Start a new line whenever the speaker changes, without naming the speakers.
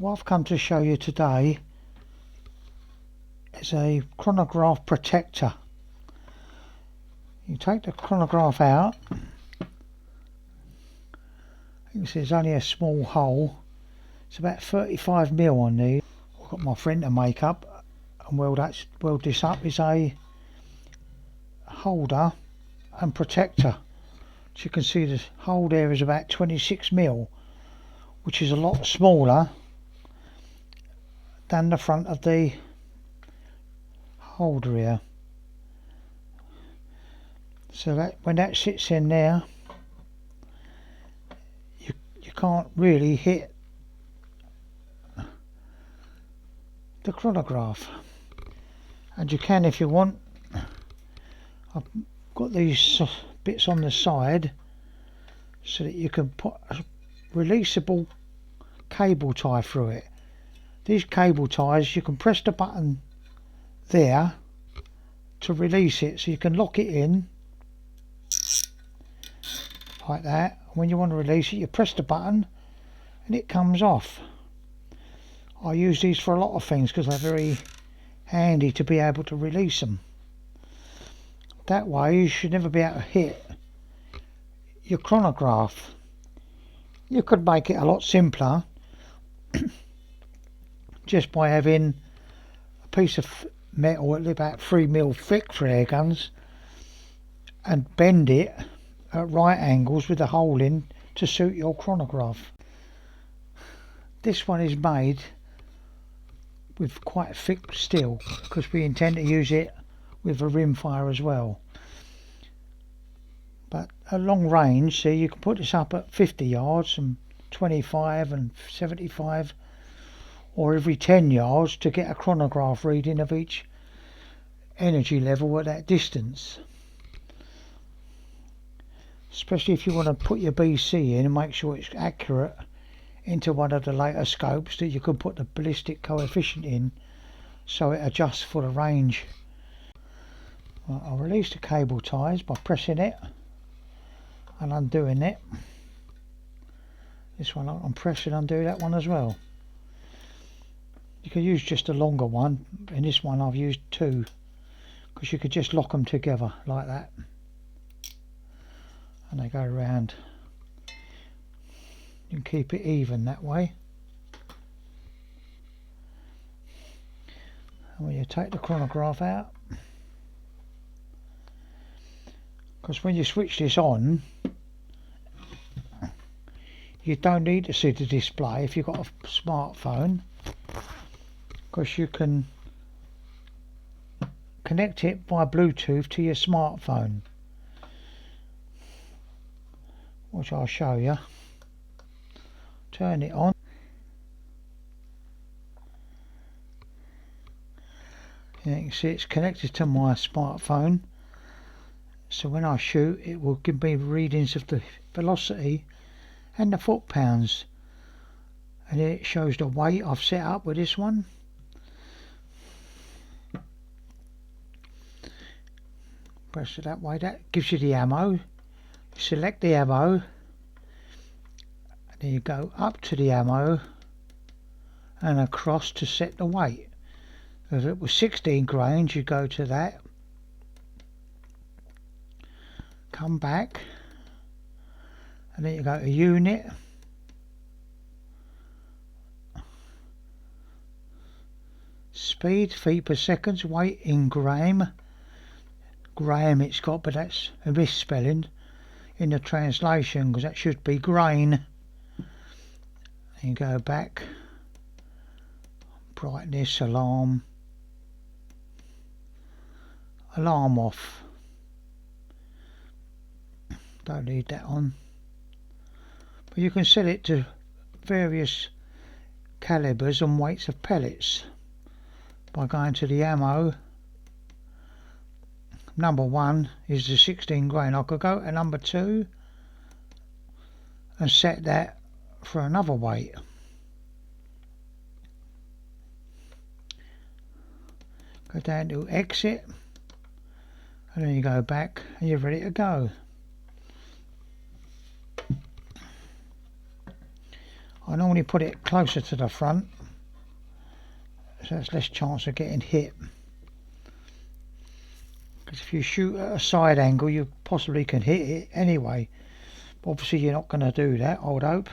What I've come to show you today is a chronograph protector. You take the chronograph out. You can see there's only a small hole. It's about 35mm on these. I've got my friend to make up and weld this up. Is a holder and protector. As you can see, the hole there is about 26mm, which is a lot smaller than the front of the holder here. So that when that sits in there, you can't really hit the chronograph, and you can if you want. I've got these bits on the side so that you can put a releasable cable tie through it. These cable ties, you can press the button there to release it, so you can lock it in like that. When you want to release it, you press the button and it comes off. I use these for a lot of things because they're very handy to be able to release them. That way you should never be able to hit your chronograph. You could make it a lot simpler just by having a piece of metal at about 3mm thick for air guns and bend it at right angles with a hole in to suit your chronograph. This one is made with quite thick steel because we intend to use it with a rimfire as well. But at long range, see, you can put this up at 50 yards and 25 and 75, or every 10 yards to get a chronograph reading of each energy level at that distance. Especially if you want to put your BC in and make sure it's accurate into one of the later scopes, that you can put the ballistic coefficient in so it adjusts for the range. Well, I'll release the cable ties by pressing it and undoing it. This one I'm pressing and undo that one as well. You can use just a longer one. In this one I've used two because you could just lock them together like that and they go around. You can keep it even that way. And when you take the chronograph out, because when you switch this on, you don't need to see the display if you've got a smartphone, because you can connect it by Bluetooth to your smartphone, which I'll show you. Turn it on. You can see it's connected to my smartphone, so when I shoot it will give me readings of the velocity and the foot pounds, and it shows the weight I've set up with this one. Press it that way, that gives you the ammo. You select the ammo, and then you go up to the ammo and across to set the weight. If it was 16 grains, you go to that, come back, and then you go to unit, speed, feet per second, weight in graham it's got, but that's a misspelling in the translation because that should be grain. And you go back, brightness, alarm off, don't need that on. But you can set it to various calibers and weights of pellets by going to the ammo. Number 1 is the 16 grain. I could go to number 2 and set that for another weight. Go down to exit, and then you go back and you're ready to go. I I normally put it closer to the front, so there's less chance of getting hit. Because if you shoot at a side angle, you possibly can hit it anyway. Obviously you're not going to do that, I would hope.